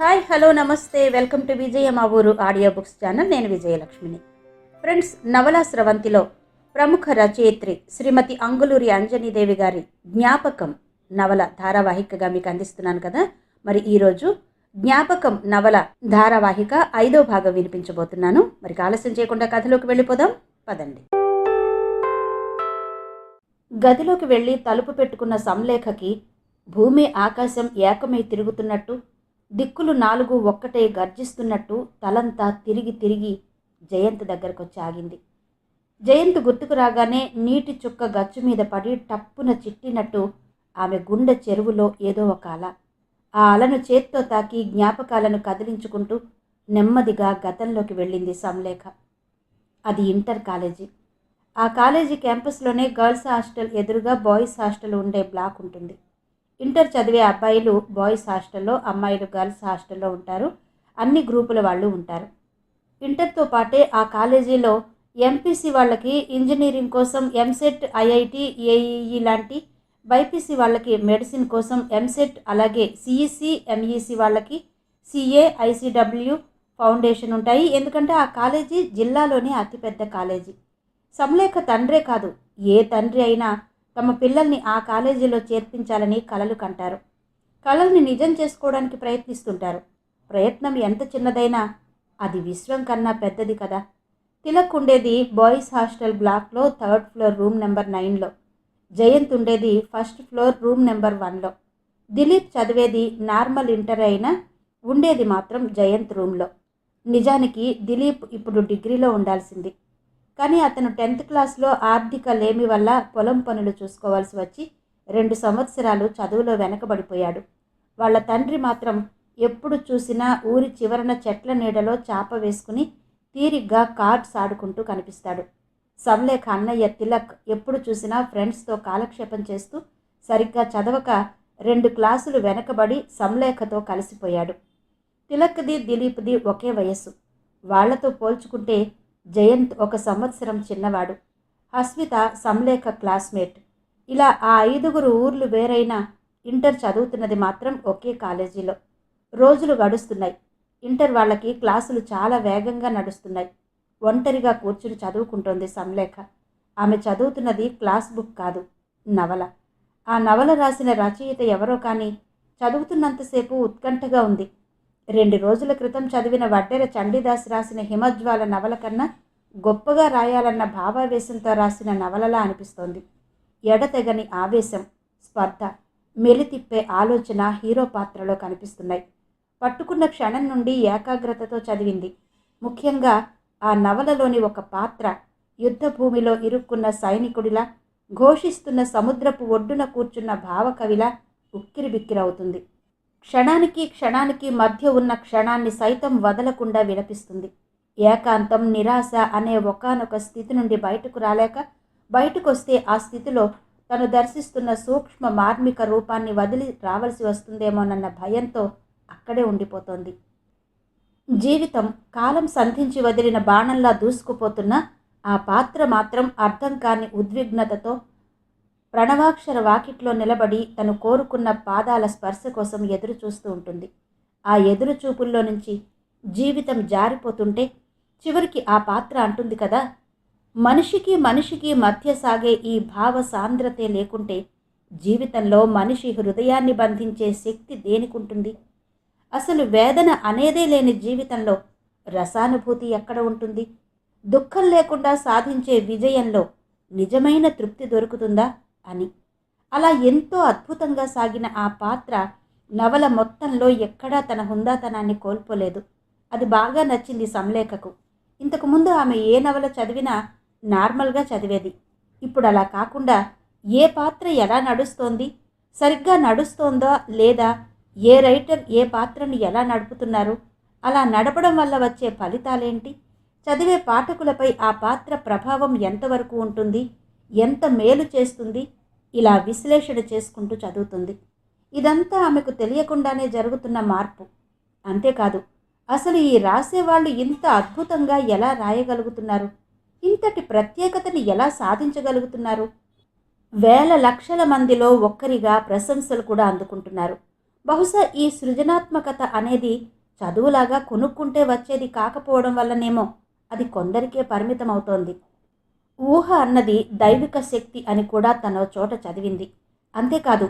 Hi hello నమస్తే welcome to విజయ మా ఊరు ఆడియో బుక్స్ ఛానల్. నేను విజయలక్ష్మిని. ఫ్రెండ్స్, నవలా స్రవంతిలో ప్రముఖ రచయిత్రి శ్రీమతి అంగులూరి అంజనీదేవి గారి జ్ఞాపకం నవల ధారావాహికగా మీకు అందిస్తున్నాను కదా. మరి ఈరోజు జ్ఞాపకం నవల ధారావాహిక 5వ భాగం వినిపించబోతున్నాను. మరి ఆలస్యం చేయకుండా కథలోకి వెళ్ళిపోదాం పదండి. గదిలోకి వెళ్ళి తలుపు పెట్టుకున్న సంలేఖకి భూమి ఆకాశం ఏకమై తిరుగుతున్నట్టు, దిక్కులు 4 ఒక్కటే గర్జిస్తున్నట్టు తలంతా తిరిగి తిరిగి జయంత్ దగ్గరకొచ్చి ఆగింది. జయంత్ గుర్తుకు రాగానే నీటి చుక్క గచ్చు మీద పడి టప్పున చిట్టినట్టు ఆమె గుండె చెరువులో ఏదో ఒక అల. ఆ అలను చేత్తో తాకి జ్ఞాపకాలను కదిలించుకుంటూ నెమ్మదిగా గతంలోకి వెళ్ళింది సంలేఖ. అది ఇంటర్ కాలేజీ. ఆ కాలేజీ క్యాంపస్లోనే గర్ల్స్ హాస్టల్ ఎదురుగా బాయ్స్ హాస్టల్ ఉండే బ్లాక్ ఉంటుంది. ఇంటర్ చదివే అబ్బాయిలు బాయ్స్ హాస్టల్లో, అమ్మాయిలు గర్ల్స్ హాస్టల్లో ఉంటారు. అన్ని గ్రూపుల వాళ్ళు ఉంటారు. ఇంటర్తో పాటే ఆ కాలేజీలో ఎంపీసీ వాళ్ళకి ఇంజనీరింగ్ కోసం ఎంసెట్, ఐఐటి, ఏఈఈ లాంటి, బైపీసీ వాళ్ళకి మెడిసిన్ కోసం ఎంసెట్, అలాగే సిఈసి, ఎంఈసి వాళ్ళకి సిఏ, ఐసిడబ్ల్యూ ఫౌండేషన్ ఉంటాయి. ఎందుకంటే ఆ కాలేజీ జిల్లాలోనే అతిపెద్ద కాలేజీ. సంలేఖ తండ్రే కాదు, ఏ తండ్రి అయినా తమ పిల్లల్ని ఆ కాలేజీలో చేర్పించాలని కలలు కంటారు. కలల్ని నిజం చేసుకోవడానికి ప్రయత్నిస్తుంటారు. ప్రయత్నం ఎంత చిన్నదైనా అది విశ్వం కన్నా పెద్దది కదా. తిలక్ ఉండేది బాయ్స్ హాస్టల్ బ్లాక్లో 3rd ఫ్లోర్ రూమ్ నెంబర్ 9లో. జయంత్ ఉండేది 1st ఫ్లోర్ రూమ్ నెంబర్ 1లో. దిలీప్ చదివేది నార్మల్ ఇంటర్ అయినా ఉండేది మాత్రం జయంత్ రూమ్లో. నిజానికి దిలీప్ ఇప్పుడు డిగ్రీలో ఉండాల్సింది. కానీ అతను 10th క్లాస్లో ఆర్థిక లేమి వల్ల పొలం పనులు చూసుకోవాల్సి వచ్చి 2 సంవత్సరాలు చదువులో వెనకబడిపోయాడు. వాళ్ళ తండ్రి మాత్రం ఎప్పుడు చూసినా ఊరి చివరన చెట్ల నీడలో చాప వేసుకుని తీరిగ్గా కార్డ్స్ ఆడుకుంటూ కనిపిస్తాడు. సంలేఖ అన్నయ్య తిలక్ ఎప్పుడు చూసినా ఫ్రెండ్స్తో కాలక్షేపం చేస్తూ సరిగ్గా చదవక 2 క్లాసులు వెనకబడి సంలేఖతో కలిసిపోయాడు. తిలక్ది, దిలీప్ది ఒకే వయస్సు. వాళ్లతో పోల్చుకుంటే జయంత్ 1 సంవత్సరం చిన్నవాడు. హస్మిత సంలేఖ క్లాస్మేట్. ఇలా ఆ 5గురు ఊర్లు వేరైనా ఇంటర్ చదువుతున్నది మాత్రం ఒకే కాలేజీలో. రోజులు గడుస్తున్నాయి. ఇంటర్ వాళ్ళకి క్లాసులు చాలా వేగంగా నడుస్తున్నాయి. ఒంటరిగా కూర్చుని చదువుకుంటోంది సంలేఖ. ఆమె చదువుతున్నది క్లాస్ బుక్ కాదు, నవల. ఆ నవల రాసిన రచయిత ఎవరో కానీ చదువుతున్నంతసేపు ఉత్కంఠగా ఉంది. 2 రోజుల క్రితం చదివిన వడ్డెర చండీదాస్ రాసిన హిమజ్వాల నవల కన్నా గొప్పగా రాయాలన్న భావావేశంతో రాసిన నవలలా అనిపిస్తోంది. ఎడతెగని ఆవేశం, స్పర్ధ, మెలితిప్పే ఆలోచన హీరో పాత్రలో కనిపిస్తున్నాయి. పట్టుకున్న క్షణం నుండి ఏకాగ్రతతో చదివింది. ముఖ్యంగా ఆ నవలలోని ఒక పాత్ర యుద్ధభూమిలో ఇరుక్కున్న సైనికుడిలా, ఘోషిస్తున్న సముద్రపు ఒడ్డున కూర్చున్న భావకవిలా ఉక్కిరిబిక్కిరవుతుంది. క్షణానికి క్షణానికి మధ్య ఉన్న క్షణాన్ని సైతం వదలకుండా విలపిస్తుంది. ఏకాంతం, నిరాశ అనే ఒకానొక స్థితి నుండి బయటకు రాలేక, బయటకొస్తే ఆ స్థితిలో తను దర్శిస్తున్న సూక్ష్మ మార్మిక రూపాన్ని వదిలి రావలసి వస్తుందేమోనన్న భయంతో అక్కడే ఉండిపోతోంది. జీవితం కాలం సంధించి వదిలిన బాణంలా దూసుకుపోతున్న ఆ పాత్ర మాత్రం అర్థం కాని ఉద్విగ్నతతో ప్రణవాక్షర వాకిట్లో నిలబడి తను కోరుకున్న పాదాల స్పర్శ కోసం ఎదురు చూస్తూ ఉంటుంది. ఆ ఎదురు చూపుల్లో నుంచి జీవితం జారిపోతుంటే చివరికి ఆ పాత్ర అంటుంది కదా, మనిషికి మనిషికి మధ్య సాగే ఈ భావ సాంద్రతే లేకుంటే జీవితంలో మనిషి హృదయాన్ని బంధించే శక్తి దేనికుంటుంది? అసలు వేదన అనేదే లేని జీవితంలో రసానుభూతి ఎక్కడ ఉంటుంది? దుఃఖం లేకుండా సాధించే విజయంలో నిజమైన తృప్తి దొరుకుతుందా అని. అలా ఎంతో అద్భుతంగా సాగిన ఆ పాత్ర నవల మొత్తంలో ఎక్కడా తన హుందాతనాన్ని కోల్పోలేదు. అది బాగా నచ్చింది సంలేఖకు. ఇంతకుముందు ఆమె ఏ నవల చదివినా నార్మల్గా చదివేది. ఇప్పుడు అలా కాకుండా ఏ పాత్ర ఎలా నడుస్తోంది, సరిగ్గా నడుస్తోందా లేదా, ఏ రైటర్ ఏ పాత్రను ఎలా నడుపుతున్నారు, అలా నడపడం వల్ల వచ్చే ఫలితాలేంటి, చదివే పాఠకులపై ఆ పాత్ర ప్రభావం ఎంతవరకు ఉంటుంది, ఎంత మేలు చేస్తుంది, ఇలా విశ్లేషణ చేసుకుంటూ చదువుతుంది. ఇదంతా ఆమెకు తెలియకుండానే జరుగుతున్న మార్పు. అంతేకాదు, అసలు ఈ రాసేవాళ్ళు ఇంత అద్భుతంగా ఎలా రాయగలుగుతున్నారు, ఇంతటి ప్రత్యేకతని ఎలా సాధించగలుగుతున్నారు? వేల లక్షల మందిలో ఒక్కరిగా ప్రశంసలు కూడా అందుకుంటున్నారు. బహుశా ఈ సృజనాత్మకత అనేది చదువులాగా కొనుక్కుంటే వచ్చేది కాకపోవడం వల్లనేమో అది కొందరికే పరిమితం అవుతోంది. ఊహ అన్నది దైవిక శక్తి అని కూడా తన చోట చదివింది. అంతేకాదు,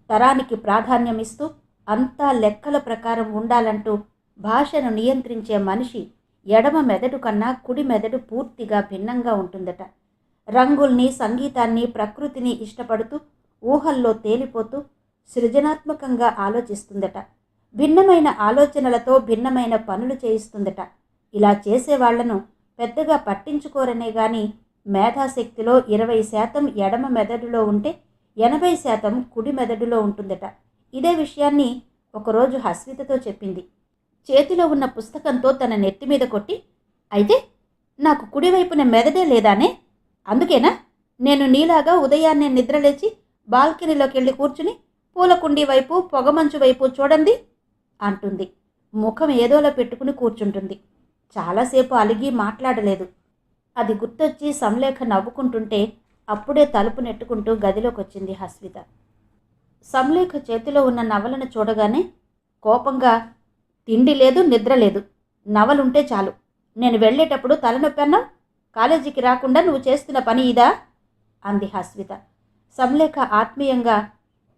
తరానికి ప్రాధాన్యమిస్తూ అంతా లెక్కల ప్రకారం ఉండాలంటూ భాషను నియంత్రించే మనిషి ఎడమ మెదడు కన్నా కుడి మెదడు పూర్తిగా భిన్నంగా ఉంటుందట. రంగుల్ని, సంగీతాన్ని, ప్రకృతిని ఇష్టపడుతూ ఊహల్లో తేలిపోతూ సృజనాత్మకంగా ఆలోచిస్తుందట. భిన్నమైన ఆలోచనలతో భిన్నమైన పనులు చేయిస్తుందట. ఇలా చేసేవాళ్లను పెద్దగా పట్టించుకోరనే గాని మేధాశక్తిలో 20% ఎడమ మెదడులో ఉంటే 80% కుడి మెదడులో ఉంటుందట. ఇదే విషయాన్ని ఒకరోజు హస్వితతో చెప్పింది. చేతిలో ఉన్న పుస్తకంతో తన నెత్తి మీద కొట్టి, అయితే నాకు కుడివైపున మెదడే లేదానే? అందుకేనా నేను నీలాగా ఉదయాన్నే నిద్రలేచి బాల్కనీలోకి వెళ్ళి కూర్చుని పూలకుండీ వైపు, పొగమంచు వైపు చూడండి అంటుంది. ముఖం ఏదోలా పెట్టుకుని కూర్చుంటుంది. చాలాసేపు అలిగి మాట్లాడలేదు. అది గుర్తొచ్చి సంలేఖ నవ్వుకుంటుంటే అప్పుడే తలుపు నెట్టుకుంటూ గదిలోకి వచ్చింది హస్విత. సంలేఖ చేతిలో ఉన్న నవలను చూడగానే కోపంగా, తిండి లేదు, నిద్ర లేదు, నవలుంటే చాలు, నేను వెళ్ళేటప్పుడు తలనొప్పి అన్నావు, కాలేజీకి రాకుండా నువ్వు చేస్తున్న పని ఇదా అంది హస్విత. సంలేఖ ఆత్మీయంగా,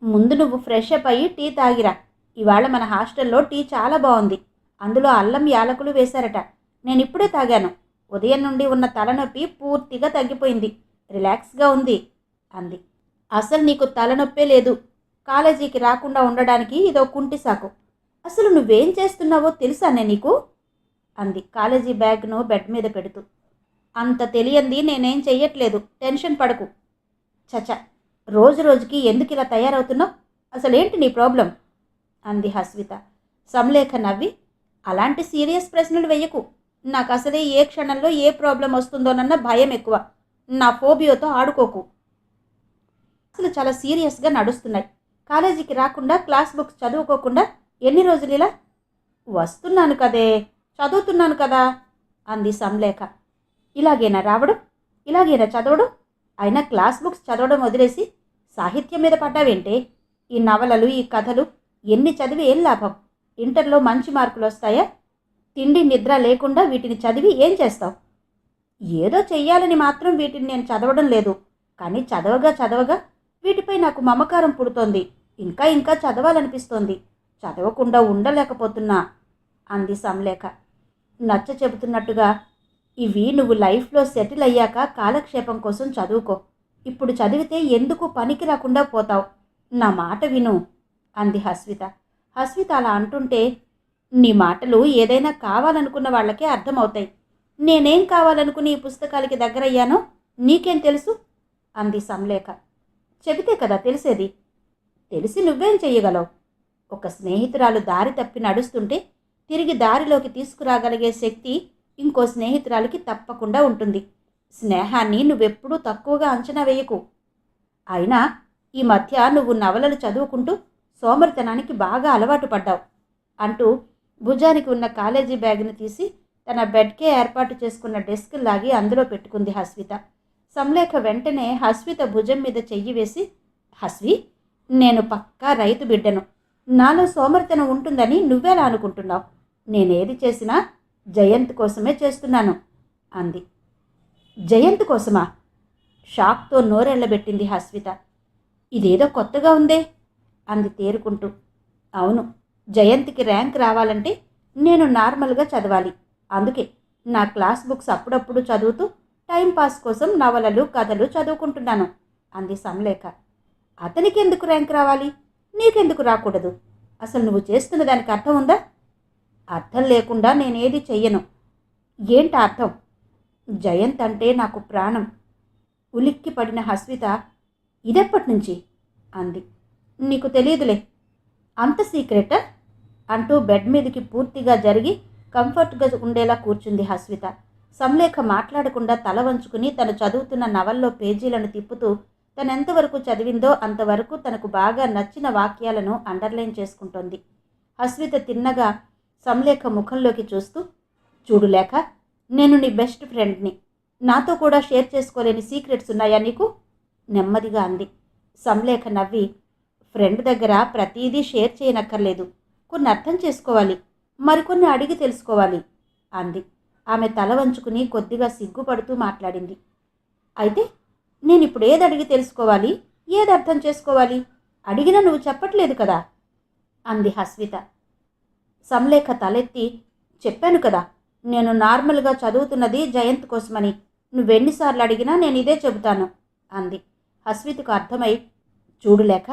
ముందు నువ్వు ఫ్రెష్ అప్ అయ్యి టీ తాగిరా, ఇవాళ మన హాస్టల్లో టీ చాలా బాగుంది, అందులో అల్లం యాలకులు వేశారట, నేను ఇప్పుడే తాగాను, ఉదయం నుండి ఉన్న తలనొప్పి పూర్తిగా తగ్గిపోయింది, రిలాక్స్గా ఉంది అంది. అసలు నీకు తలనొప్పే లేదు, కాలేజీకి రాకుండా ఉండడానికి ఇదో కుంటి సాకు, అసలు నువ్వేం చేస్తున్నావో తెలుసానే నీకు అంది కాలేజీ బ్యాగ్ను బెడ్ మీద పెడుతూ. అంత తెలియంది నేనేం చెయ్యట్లేదు, టెన్షన్ పడకు. చచ, రోజు రోజుకి ఎందుకు ఇలా తయారవుతున్నావు, అసలేంటి నీ ప్రాబ్లం అంది హస్విత. సంలేఖ నవ్వి, అలాంటి సీరియస్ ప్రశ్నలు వెయ్యకు, నాకు అసలే ఏ క్షణంలో ఏ ప్రాబ్లం వస్తుందోనన్న భయం ఎక్కువ, నా ఫోబియోతో ఆడుకోకు. అసలు చాలా సీరియస్గా నడుస్తున్నాయి, కాలేజీకి రాకుండా క్లాస్ బుక్స్ చదువుకోకుండా ఎన్ని రోజులు ఇలా? వస్తున్నాను కదే, చదువుతున్నాను కదా అంది సంలేఖ. ఇలాగేనా రావడం, ఇలాగేనా చదవడం? అయినా క్లాస్ బుక్స్ చదవడం వదిలేసి సాహిత్యం మీద పడ్డావేంటే? ఈ నవలలు, ఈ కథలు ఎన్ని చదివి ఏం లాభం? ఇంటర్లో మంచి మార్కులు వస్తాయా? తిండి నిద్ర లేకుండా వీటిని చదివి ఏం చేస్తావు? ఏదో చెయ్యాలని మాత్రం వీటిని నేను చదవడం లేదు, కానీ చదవగా చదవగా వీటిపై నాకు మమకారం పుడుతోంది, ఇంకా ఇంకా చదవాలనిపిస్తోంది, చదవకుండా ఉండలేకపోతున్నా అంది సంలేఖ. నచ్చ చెబుతున్నట్టుగా, ఇవి నువ్వు లైఫ్లో సెటిల్ అయ్యాక కాలక్షేపం కోసం చదువుకో, ఇప్పుడు చదివితే ఎందుకు పనికి రాకుండా పోతావు, నా మాట విను అంది హస్విత. హస్విత అలా అంటుంటే, నీ మాటలు ఏదైనా కావాలనుకున్న వాళ్ళకే అర్థమవుతాయి, నేనేం కావాలనుకుని ఈ పుస్తకాలకి దగ్గరయ్యానో నీకేం తెలుసు అంది సంలేఖ. చెబితే కదా తెలిసేది, తెలిసి నువ్వేం చెయ్యగలవు? ఒక స్నేహితురాలు దారి తప్పి నడుస్తుంటే తిరిగి దారిలోకి తీసుకురాగలిగే శక్తి ఇంకో స్నేహితురాలికి తప్పకుండా ఉంటుంది. స్నేహాన్ని నువ్వెప్పుడూ తక్కువగా అంచనా వేయకు. అయినా ఈ మధ్య నువ్వు నవలలు చదువుకుంటూ సోమరితనానికి బాగా అలవాటు పడ్డావు అంటూ భుజానికి ఉన్న కాలేజీ బ్యాగ్ని తీసి తన బెడ్కే ఏర్పాటు చేసుకున్న డెస్క్ లాగి అందులో పెట్టుకుంది హస్విత. సంలేఖ వెంటనే హస్విత భుజం మీద చెయ్యి వేసి, హస్వి, నేను పక్కా రైతు బిడ్డను, నాలో సోమరితనం ఉంటుందని నువ్వెలా అనుకుంటున్నావు? నేనేది చేసినా జయంత్ కోసమే చేస్తున్నాను అంది. జయంత్ కోసమా? షాక్తో నోరెళ్లబెట్టింది హస్విత. ఇదేదో కొత్తగా ఉందే అంది తేరుకుంటూ. అవును, జయంత్కి ర్యాంక్ రావాలంటే నేను నార్మల్గా చదవాలి, అందుకే నా క్లాస్ బుక్స్ అప్పుడప్పుడు చదువుతూ టైంపాస్ కోసం నవలలు, కథలు చదువుకుంటున్నాను అంది సంలేఖ. అతనికి ఎందుకు ర్యాంక్ రావాలి, నీకెందుకు రాకూడదు? అసలు నువ్వు చేస్తున్న దానికి అర్థం ఉందా? అర్థం లేకుండా నేనేది చెయ్యను. ఏంటి అర్థం? జయంత్ అంటే నాకు ప్రాణం. ఉలిక్కి పడిన హస్విత, ఇదెప్పటి నుంచి అంది. నీకు తెలియదులే. అంత సీక్రెటా అంటూ బెడ్ మీదకి పూర్తిగా జరిగి కంఫర్ట్గా ఉండేలా కూర్చుంది హస్విత. సంలేఖ మాట్లాడకుండా తల వంచుకుని తను చదువుతున్న నవల్లో పేజీలను తిప్పుతూ తనెంతవరకు చదివిందో అంతవరకు తనకు బాగా నచ్చిన వాక్యాలను అండర్లైన్ చేసుకుంటోంది. హస్విత తిన్నగా సంలేఖ ముఖంలోకి చూస్తూ, చూడు లేఖ, నేను నీ బెస్ట్ ఫ్రెండ్ని, నాతో కూడా షేర్ చేసుకోలేని సీక్రెట్స్ ఉన్నాయా నీకు నెమ్మదిగా అంది. సంలేఖ నవ్వి, ఫ్రెండ్ దగ్గర ప్రతిదీ షేర్ చేయనక్కర్లేదు. కొన్ని అర్థం చేసుకోవాలి, మరికొన్ని అడిగి తెలుసుకోవాలి అంది. ఆమె తల వంచుకుని కొద్దిగా సిగ్గుపడుతూ మాట్లాడింది. అయితే నేనిప్పుడు ఏది అడిగి తెలుసుకోవాలి, ఏది అర్థం చేసుకోవాలి? అడిగినా నువ్వు చెప్పట్లేదు కదా అంది హస్విత. సంలేఖ తలెత్తి, చెప్పాను కదా, నేను నార్మల్గా చదువుతున్నది జయంత్ కోసమని. నువ్వెన్నిసార్లు అడిగినా నేను ఇదే చెబుతాను అంది. హస్వితకు అర్థమై, చూడులేక,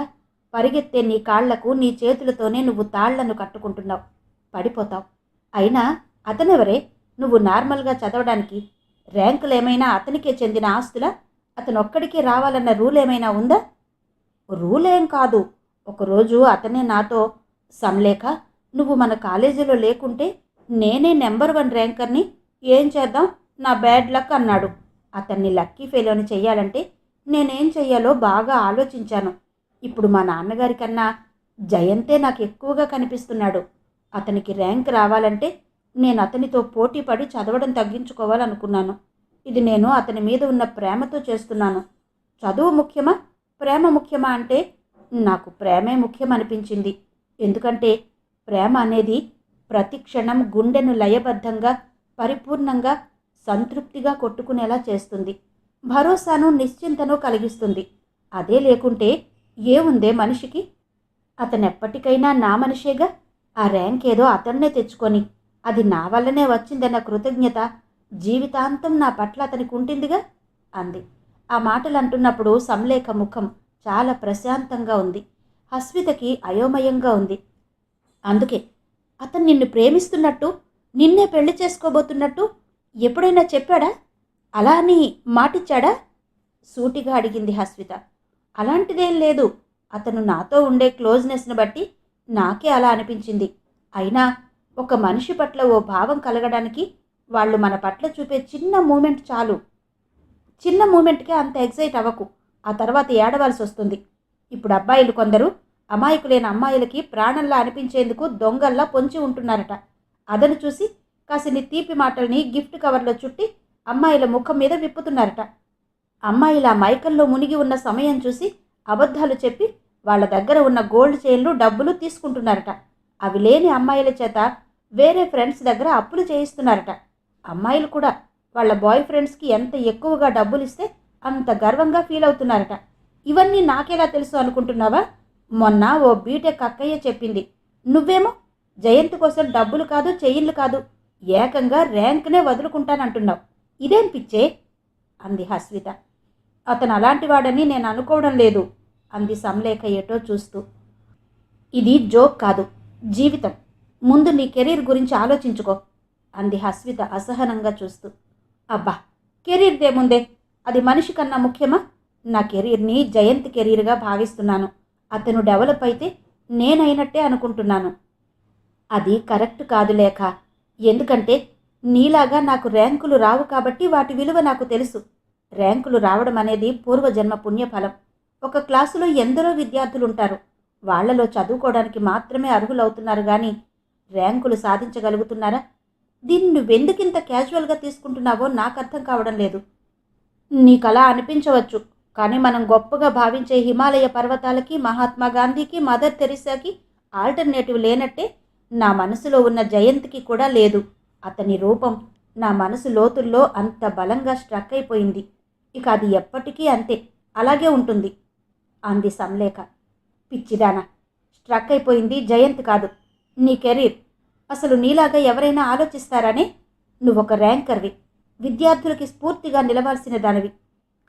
పరిగెత్తే నీ కాళ్లకు నీ చేతులతోనే నువ్వు తాళ్లను కట్టుకుంటున్నావు, పడిపోతావు. అయినా అతనెవరే నువ్వు నార్మల్గా చదవడానికి? ర్యాంకులేమైనా అతనికే చెందిన ఆస్తులా? అతనొక్కడికే రావాలన్న రూల్ ఏమైనా ఉందా? రూలేం కాదు. ఒకరోజు అతనే నాతో, సంలేఖ, నువ్వు మన కాలేజీలో లేకుంటే నేనే నెంబర్ 1 ర్యాంకర్ని, ఏం చేద్దాం, నా బ్యాడ్ లక్ అన్నాడు. అతన్ని లక్కీ ఫెలోని చెయ్యాలంటే నేనేం చెయ్యాలో బాగా ఆలోచించాను. ఇప్పుడు మా నాన్నగారి కన్నా జయంతే నాకు ఎక్కువగా కనిపిస్తున్నాడు. అతనికి ర్యాంక్ రావాలంటే నేను అతనితో పోటీ పడి చదవడం తగ్గించుకోవాలనుకున్నాను. ఇది నేను అతని మీద ఉన్న ప్రేమతో చేస్తున్నాను. చదువు ముఖ్యమా, ప్రేమ ముఖ్యమా అంటే నాకు ప్రేమే ముఖ్యమనిపించింది. ఎందుకంటే ప్రేమ అనేది ప్రతి క్షణం గుండెను లయబద్ధంగా, పరిపూర్ణంగా, సంతృప్తిగా కొట్టుకునేలా చేస్తుంది. భరోసాను, నిశ్చింతను కలిగిస్తుంది. అదే లేకుంటే ఏముందే మనిషికి? అతనెప్పటికైనా నా మనిషేగా. ఆ ర్యాంక్ ఏదో అతన్నే తెచ్చుకొని అది నా వల్లనే వచ్చిందన్న కృతజ్ఞత జీవితాంతం నా పట్ల అతనికి ఉంటుందిగా అంది. ఆ మాటలు అంటున్నప్పుడు సంలేఖ ముఖం చాలా ప్రశాంతంగా ఉంది. హస్వితకి అయోమయంగా ఉంది. అందుకే అతను నిన్ను ప్రేమిస్తున్నట్టు, నిన్నే పెళ్లి చేసుకోబోతున్నట్టు ఎప్పుడైనా చెప్పాడా? అలా అని మాటిచ్చాడా? సూటిగా అడిగింది హస్విత. అలాంటిదేం లేదు. అతను నాతో ఉండే క్లోజ్నెస్ని బట్టి నాకే అలా అనిపించింది. అయినా ఒక మనిషి పట్ల ఓ భావం కలగడానికి వాళ్ళు మన పట్ల చూపే చిన్న మూమెంట్ చాలు. చిన్న మూమెంట్కే అంత ఎగ్జైట్ అవ్వకు, ఆ తర్వాత ఏడవలసి వస్తుంది. ఇప్పుడు అబ్బాయిలు కొందరు అమాయకులైన అమ్మాయిలకి ప్రాణంలా అనిపించేందుకు దొంగల్లా పొంచి ఉంటున్నారట. అదను చూసి కాసిని తీపి మాటల్ని గిఫ్ట్ కవర్లో చుట్టి అమ్మాయిల ముఖం మీద విప్పుతున్నారట. అమ్మాయిల మైకంలో మునిగి ఉన్న సమయం చూసి అబద్ధాలు చెప్పి వాళ్ళ దగ్గర ఉన్న గోల్డ్ చైన్లు, డబ్బులు తీసుకుంటున్నారట. అవి లేని అమ్మాయిల చేత వేరే ఫ్రెండ్స్ దగ్గర అప్పులు చేయిస్తున్నారట. అమ్మాయిలు కూడా వాళ్ళ బాయ్ ఫ్రెండ్స్కి ఎంత ఎక్కువగా డబ్బులు ఇస్తే అంత గర్వంగా ఫీల్ అవుతున్నారట. ఇవన్నీ నాకెలా తెలుసు అనుకుంటున్నావా? మొన్న ఓ బీటెక్ అక్కయ్య చెప్పింది. నువ్వేమో జయంత్ కోసం డబ్బులు కాదు, చెయ్యిళ్ళు కాదు, ఏకంగా ర్యాంక్నే వదులుకుంటానంటున్నావు. ఇదేం పిచ్చే అంది హస్విత. అతను అలాంటి వాడని నేను అనుకోవడం లేదు అంది సంలేఖ ఏటో చూస్తూ. ఇది జోక్ కాదు, జీవితం. ముందు నీ కెరీర్ గురించి ఆలోచించుకో అంది హస్విత అసహనంగా చూస్తూ. అబ్బా, కెరీర్దేముందే, అది మనిషి కన్నా ముఖ్యమా? నా కెరీర్ని జయంత్ కెరీర్గా భావిస్తున్నాను. అతను డెవలప్ అయితే నేనైనట్టే అనుకుంటున్నాను. అది కరెక్ట్ కాదు లేఖ. ఎందుకంటే నీలాగా నాకు ర్యాంకులు రావు కాబట్టి వాటి విలువ నాకు తెలుసు. ర్యాంకులు రావడం అనేది పూర్వజన్మ పుణ్యఫలం. ఒక క్లాసులో ఎందరో విద్యార్థులుంటారు. వాళ్లలో చదువుకోవడానికి మాత్రమే అర్హులవుతున్నారు కానీ ర్యాంకులు సాధించగలుగుతున్నారా? దీన్ని నువ్వెందుకింత క్యాజువల్గా తీసుకుంటున్నావో నాకు అర్థం కావడం లేదు. నీకలా అనిపించవచ్చు, కానీ మనం గొప్పగా భావించే హిమాలయ పర్వతాలకి, మహాత్మా గాంధీకి, మదర్ తెరిసాకి ఆల్టర్నేటివ్ లేనట్టే నా మనసులో ఉన్న జయంత్కి కూడా లేదు. అతని రూపం నా మనసు లోతుల్లో అంత బలంగా స్ట్రక్ అయిపోయింది. ఇక అది ఎప్పటికీ అంతే, అలాగే ఉంటుంది అంది సంలేఖ. పిచ్చిదానా, స్ట్రక్ అయిపోయింది జయంత్ కాదు, నీ కెరీర్. అసలు నీలాగా ఎవరైనా ఆలోచిస్తారనే? నువ్వొక ర్యాంకర్వి, విద్యార్థులకి స్ఫూర్తిగా నిలవాల్సిన దానివి.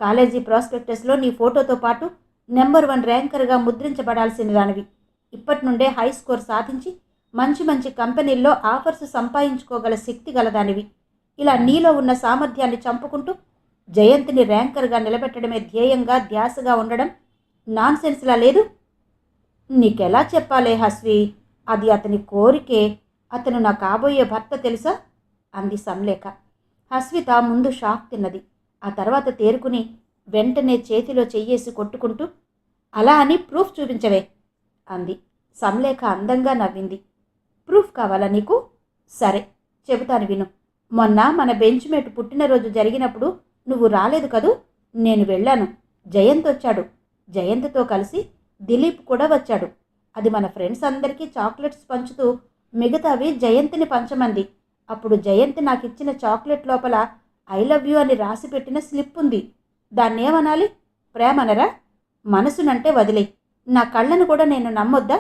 కాలేజీ ప్రాస్పెక్టస్లో నీ ఫోటోతో పాటు నెంబర్ 1 ర్యాంకర్గా ముద్రించబడాల్సిన దానివి. ఇప్పటి నుండే హై స్కోర్ సాధించి మంచి మంచి కంపెనీల్లో ఆఫర్స్ సంపాదించుకోగల శక్తి గలదానివి. ఇలా నీలో ఉన్న సామర్థ్యాన్ని చంపుకుంటూ జయంత్ని ర్యాంకర్గా నిలబెట్టడమే ధ్యేయంగా, ధ్యాసగా ఉండడం నాన్సెన్స్లా లేదు? నీకెలా చెప్పాలే హస్వి, అది అతని కోరికే. అతను నా కాబోయే భర్త తెలుసా అంది సంలేఖ. హస్విత ముందు షాక్ తిన్నది. ఆ తర్వాత తేరుకుని వెంటనే చేతిలో చెయ్యేసి కొట్టుకుంటూ, అలా అని ప్రూఫ్ చూపించవే అంది. సంలేఖ అందంగా నవ్వింది. ప్రూఫ్ కావాలా నీకు? సరే చెబుతాను విను. మొన్న మన బెంచ్మేట్ పుట్టినరోజు జరిగినప్పుడు నువ్వు రాలేదు కదూ? నేను వెళ్ళాను. జయంత్ వచ్చాడు. జయంత్తో కలిసి దిలీప్ కూడా వచ్చాడు. అది మన ఫ్రెండ్స్ అందరికీ చాక్లెట్స్ పంచుతూ మిగతావి జయంత్ని పంచమంది. అప్పుడు జయంత్ నాకు ఇచ్చిన చాక్లెట్ లోపల ఐ లవ్ యూ అని రాసి పెట్టిన స్లిప్ ఉంది. దాన్నేమనాలి? ప్రేమనరా? మనసునంటే వదిలే. నా కళ్ళను కూడా నేను నమ్మొద్దా?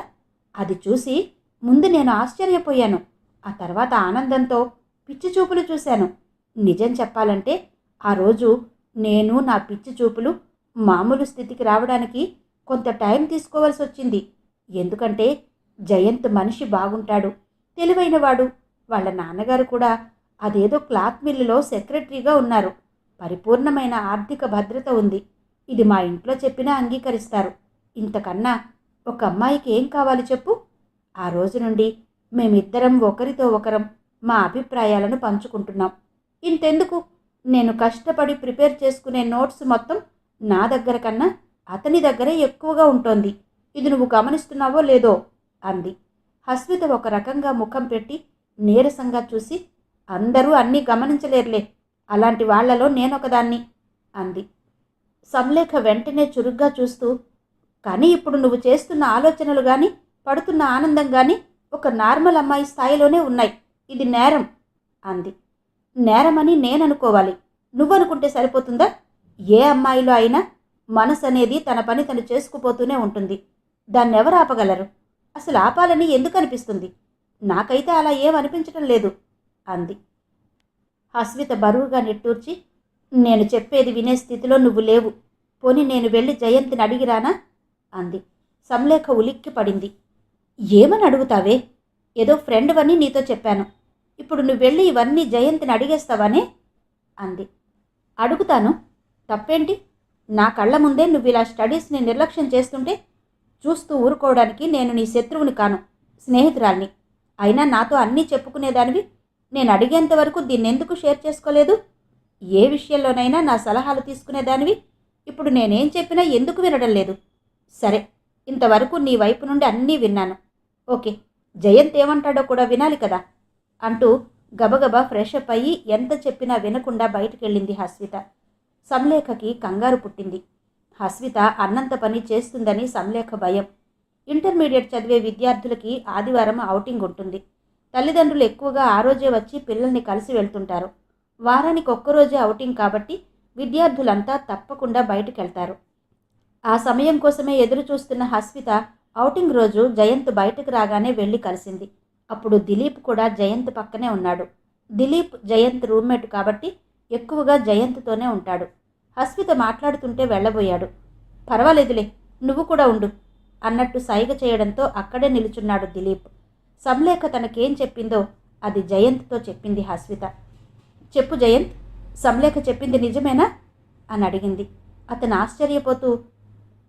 అది చూసి ముందు నేను ఆశ్చర్యపోయాను. ఆ తర్వాత ఆనందంతో పిచ్చి చూపులు చూశాను. నిజం చెప్పాలంటే ఆ రోజు నేను నా పిచ్చి చూపులు మామూలు స్థితికి రావడానికి కొంత టైం తీసుకోవాల్సి వచ్చింది. ఎందుకంటే జయంత్ మనిషి బాగుంటాడు, తెలివైనవాడు. వాళ్ళ నాన్నగారు కూడా అదేదో క్లాత్ మిల్లులో సెక్రటరీగా ఉన్నారు. పరిపూర్ణమైన ఆర్థిక భద్రత ఉంది. ఇది మా ఇంట్లో చెప్పినా అంగీకరిస్తారు. ఇంతకన్నా ఒక అమ్మాయికి ఏం కావాలి చెప్పు? ఆ రోజు నుండి మేమిద్దరం ఒకరితో ఒకరం మా అభిప్రాయాలను పంచుకుంటున్నాం. ఇంతెందుకు, నేను కష్టపడి ప్రిపేర్ చేసుకునే నోట్స్ మొత్తం నా దగ్గర కన్నా అతని దగ్గరే ఎక్కువగా ఉంటోంది. ఇది నువ్వు గమనిస్తున్నావో లేదో అంది. హస్మిత ఒక రకంగా ముఖం పెట్టి నీరసంగా చూసి, అందరూ అన్నీ గమనించలేరులే, అలాంటి వాళ్లలో నేనొకదాన్ని అంది. సంలేఖ వెంటనే చురుగ్గా చూస్తూ, కానీ ఇప్పుడు నువ్వు చేస్తున్న ఆలోచనలు కానీ పడుతున్న ఆనందం కానీ ఒక నార్మల్ అమ్మాయి స్థాయిలోనే ఉన్నాయి. ఇది నేరం అంది. నేరమని నేననుకోవాలి, నువ్వనుకుంటే సరిపోతుందా? ఏ అమ్మాయిలో అయినా మనసు అనేది తన పని తను చేసుకుపోతూనే ఉంటుంది. దాన్నెవరు ఆపగలరు? అసలు ఆపాలని ఎందుకు అనిపిస్తుంది? నాకైతే అలా ఏమనిపించటం లేదు అంది. హస్మిత బరువుగా నిట్టూర్చి, నేను చెప్పేది వినే స్థితిలో నువ్వు లేవు. పోని నేను వెళ్ళి జయంతిని అడిగిరానా అంది. సంలేఖ ఉలిక్కి పడింది. ఏమని అడుగుతావే? ఏదో ఫ్రెండ్ అని నీతో చెప్పాను. ఇప్పుడు నువ్వు వెళ్ళి ఇవన్నీ జయంతిని అడిగేస్తావనే అంది. అడుగుతాను, తప్పేంటి? నా కళ్ళ ముందే నువ్వు ఇలా స్టడీస్ని నిర్లక్ష్యం చేస్తుంటే చూస్తూ ఊరుకోవడానికి నేను నీ శత్రువుని కాను, స్నేహితురాల్ని. అయినా నాతో అన్నీ చెప్పుకునేదానివి. నేను అడిగేంత వరకు దీన్నెందుకు షేర్ చేసుకోలేదు? ఏ విషయంలోనైనా నా సలహాలు తీసుకునేదానివి. ఇప్పుడు నేనేం చెప్పినా ఎందుకు వినడం లేదు? సరే, ఇంతవరకు నీ వైపు నుండి అన్నీ విన్నాను. ఓకే, జయంత్ ఏమంటాడో కూడా వినాలి కదా అంటూ గబగబా ఫ్రెష్ అప్ అయ్యి ఎంత చెప్పినా వినకుండా బయటికెళ్ళింది హస్మిత. సంలేఖకి కంగారు పుట్టింది. హస్మిత అన్నంత పని చేస్తుందని సంలేఖ భయం. ఇంటర్మీడియట్ చదివే విద్యార్థులకి ఆదివారం ఔటింగ్ ఉంటుంది. తల్లిదండ్రులు ఎక్కువగా ఆ రోజే వచ్చి పిల్లల్ని కలిసి వెళ్తుంటారు. వారానికి ఒక్కరోజే ఔటింగ్ కాబట్టి విద్యార్థులంతా తప్పకుండా బయటకెళ్తారు. ఆ సమయం కోసమే ఎదురు చూస్తున్న హస్మిత ఔటింగ్ రోజు జయంత్ బయటకు రాగానే వెళ్ళి కలిసింది. అప్పుడు దిలీప్ కూడా జయంత్ పక్కనే ఉన్నాడు. దిలీప్ జయంత్ రూమ్మేట్ కాబట్టి ఎక్కువగా జయంత్తోనే ఉంటాడు. హస్మిత మాట్లాడుతుంటే వెళ్ళబోయాడు. పర్వాలేదులే, నువ్వు కూడా ఉండు అన్నట్టు సైగ చేయడంతో అక్కడే నిలుచున్నాడు దిలీప్. సంలేఖ తనకేం చెప్పిందో అది జయంత్తో చెప్పింది హస్మిత. చెప్పు జయంత్, సంలేఖ చెప్పింది నిజమేనా అని అడిగింది. అతను ఆశ్చర్యపోతూ,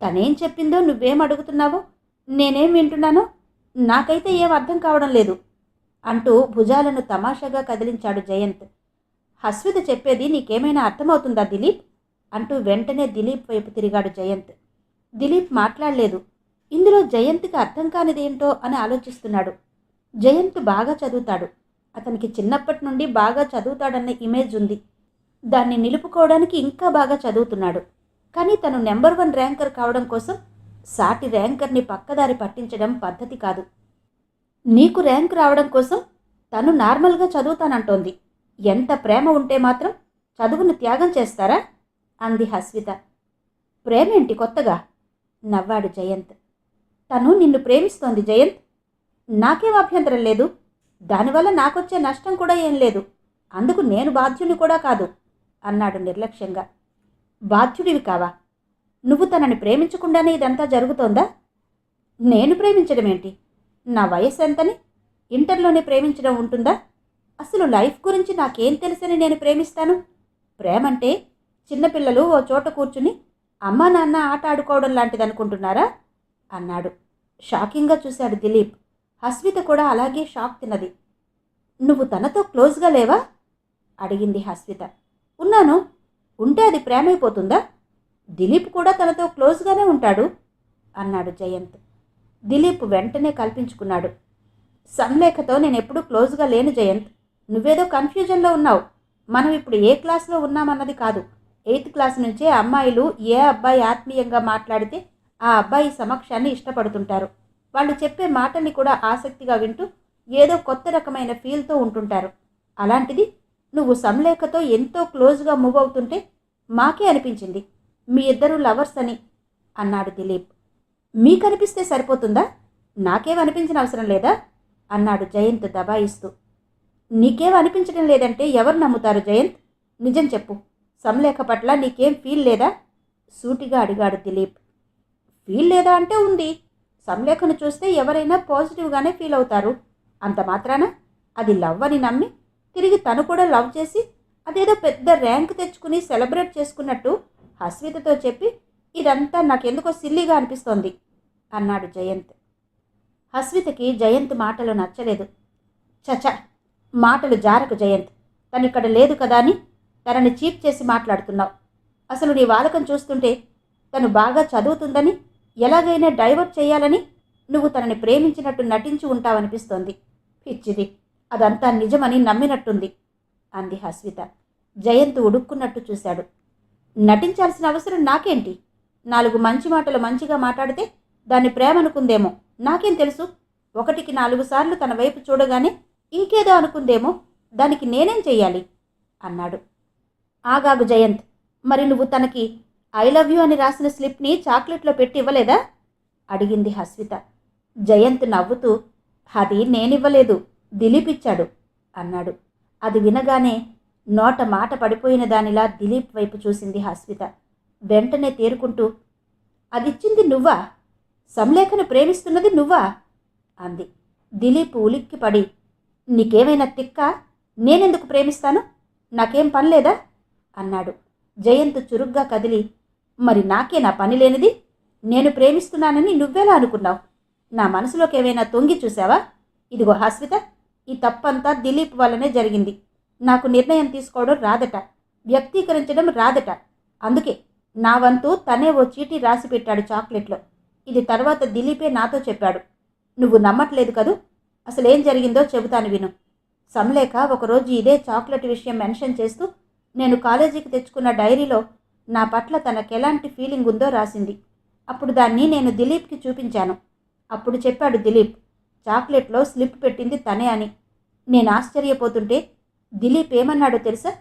తనేం చెప్పిందో నువ్వేం అడుగుతున్నావో, నేనేం వింటున్నానో నాకైతే ఏం అర్థం కావడం లేదు అంటూ భుజాలను తమాషాగా కదిలించాడు జయంత్. హస్మిత చెప్పేది నీకేమైనా అర్థమవుతుందా దిలీప్ అంటూ వెంటనే దిలీప్ వైపు తిరిగాడు జయంత్. దిలీప్ మాట్లాడలేదు. ఇందులో జయంత్కి అర్థం కానిదేంటో అని ఆలోచిస్తున్నాడు. జయంత్ బాగా చదువుతాడు. అతనికి చిన్నప్పటి నుండి బాగా చదువుతాడన్న ఇమేజ్ ఉంది. దాన్ని నిలుపుకోవడానికి ఇంకా బాగా చదువుతున్నాడు. కానీ తను నెంబర్ 1 ర్యాంకర్ కావడం కోసం సాటి ర్యాంకర్ని పక్కదారి పట్టించడం పద్ధతి కాదు. నీకు ర్యాంక్ రావడం కోసం తను నార్మల్గా చదువుతానంటోంది. ఎంత ప్రేమ ఉంటే మాత్రం చదువును త్యాగం చేస్తారా అంది హస్మిత. ప్రేమేంటి కొత్తగా నవ్వాడు జయంత్. తను నిన్ను ప్రేమిస్తోంది జయంత్. నాకేం అభ్యంతరం లేదు. దానివల్ల నాకొచ్చే నష్టం కూడా ఏం లేదు. అందుకు నేను బాధ్యుని కూడా కాదు అన్నాడు నిర్లక్ష్యంగా. బాధ్యుడివి కావా? నువ్వు తనని ప్రేమించకుండానే ఇదంతా జరుగుతోందా? నేను ప్రేమించడం ఏంటి? నా వయసు ఎంతని? ఇంటర్లోనే ప్రేమించడం ఉంటుందా? అసలు లైఫ్ గురించి నాకేం తెలుసని నేను ప్రేమిస్తాను? ప్రేమంటే చిన్నపిల్లలు ఓ చోట కూర్చుని అమ్మా నాన్న ఆట ఆడుకోవడం లాంటిదనుకుంటున్నారా అన్నాడు. షాకింగ్గా చూశాడు దిలీప్. హస్మిత కూడా అలాగే షాక్ తిన్నది. నువ్వు తనతో క్లోజ్గా లేవా అడిగింది హస్మిత. ఉన్నాను. ఉంటే అది ప్రేమైపోతుందా? దిలీప్ కూడా తనతో క్లోజ్గానే ఉంటాడు అన్నాడు జయంత్. దిలీప్ వెంటనే కల్పించుకున్నాడు. సంలేఖతో నేనెప్పుడూ క్లోజ్గా లేను జయంత్. నువ్వేదో కన్ఫ్యూజన్లో ఉన్నావు. మనం ఇప్పుడు ఏ క్లాస్లో ఉన్నామన్నది కాదు. 8th క్లాస్ నుంచే అమ్మాయిలు ఏ అబ్బాయి ఆత్మీయంగా మాట్లాడితే ఆ అబ్బాయి సమక్షాన్ని ఇష్టపడుతుంటారు. వాళ్ళు చెప్పే మాటల్ని కూడా ఆసక్తిగా వింటూ ఏదో కొత్త రకమైన ఫీల్తో ఉంటుంటారు. అలాంటిది నువ్వు సంలేఖతో ఎంతో క్లోజ్గా మూవ్ అవుతుంటే మాకే అనిపించింది మీ ఇద్దరు లవర్స్ అని అన్నాడు దిలీప్. మీకనిపిస్తే సరిపోతుందా? నాకేమనిపించిన అవసరం లేదా అన్నాడు జయంత్ దబాయిస్తూ. నీకేం అనిపించడం లేదంటే ఎవరు నమ్ముతారు జయంత్? నిజం చెప్పు, సంలేఖ పట్ల నీకేం ఫీల్ లేదా? సూటిగా అడిగాడు దిలీప్. ఫీల్ లేదా అంటే ఉంది. సంలేఖను చూస్తే ఎవరైనా పాజిటివ్గానే ఫీల్ అవుతారు. అంత మాత్రాన అది లవ్ అని నమ్మి తిరిగి తను కూడా లవ్ చేసి అదేదో పెద్ద ర్యాంక్ తెచ్చుకుని సెలబ్రేట్ చేసుకున్నట్టు హస్వితతో చెప్పి ఇదంతా నాకెందుకో సిల్లీగా అనిపిస్తోంది అన్నాడు జయంత్. హస్వితకి జయంత్ మాటలు నచ్చలేదు. చచ, మాటలు జారకు జయంత్. తనిక్కడ లేదు కదా అని తనని చీప్ చేసి మాట్లాడుతున్నావు. అసలు నీ వాలకం చూస్తుంటే తను బాగా చదువుతుందని, ఎలాగైనా డైవర్ట్ చేయాలని నువ్వు తనని ప్రేమించినట్టు నటించి ఉంటావనిపిస్తోంది. పిచ్చిది, అదంతా నిజమని నమ్మినట్టుంది అంది హస్విత. జయంత్ ఉడుక్కున్నట్టు చూశాడు. నటించాల్సిన అవసరం నాకేంటి? 4 మంచి మాటలు మంచిగా మాట్లాడితే దాన్ని ప్రేమనుకుందేమో, నాకేం తెలుసు? 1కి 4 సార్లు తన వైపు చూడగానే ఇంకేదో అనుకుందేమో, దానికి నేనేం చెయ్యాలి అన్నాడు. ఆగాగు జయంత్, మరి నువ్వు తనకి ఐ లవ్ యూ అని రాసిన స్లిప్ని చాక్లెట్లో పెట్టి ఇవ్వలేదా అడిగింది హస్విత. జయంత్ నవ్వుతూ, అది నేనివ్వలేదు, దిలీప్ ఇచ్చాడు అన్నాడు. అది వినగానే నోట మాట పడిపోయిన దానిలా దిలీప్ వైపు చూసింది హస్విత. వెంటనే తేరుకుంటూ, అదిచ్చింది నువ్వా? సంలేఖను ప్రేమిస్తున్నది నువ్వా అంది. దిలీప్ ఉలిక్కిపడి, నీకేమైనా తిక్క? నేనెందుకు ప్రేమిస్తాను? నాకేం పనిలేదా అన్నాడు. జయంత్ చురుగ్గా కదిలి, మరి నాకే నా పని లేనిది? నేను ప్రేమిస్తున్నానని నువ్వెలా అనుకున్నావు? నా మనసులోకి ఏమైనా తొంగి చూసావా? ఇదిగో హస్విత, ఈ తప్పంతా దిలీప్ వల్లనే జరిగింది. నాకు నిర్ణయం తీసుకోవడం రాదట, వ్యక్తీకరించడం రాదట. అందుకే నా వంతు తనే ఓ చీటీ రాసి పెట్టాడు చాక్లెట్లో. ఇది తర్వాత దిలీపే నాతో చెప్పాడు. నువ్వు నమ్మట్లేదు కదూ? అసలేం జరిగిందో చెబుతాను విను. సంలేఖ ఒకరోజు ఇదే చాక్లెట్ విషయం మెన్షన్ చేస్తూ నేను కాలేజీకి తెచ్చుకున్న డైరీలో నా పట్ల తనకెలాంటి ఫీలింగ్ ఉందో రాసింది. అప్పుడు దాన్ని నేను దిలీప్కి చూపించాను. అప్పుడు చెప్పాడు దిలీప్, చాక్లెట్లో స్లిప్ పెట్టింది తనే అని. నేను ఆశ్చర్యపోతుంటే దిలీప్ ఏమన్నాడో తెలుసా?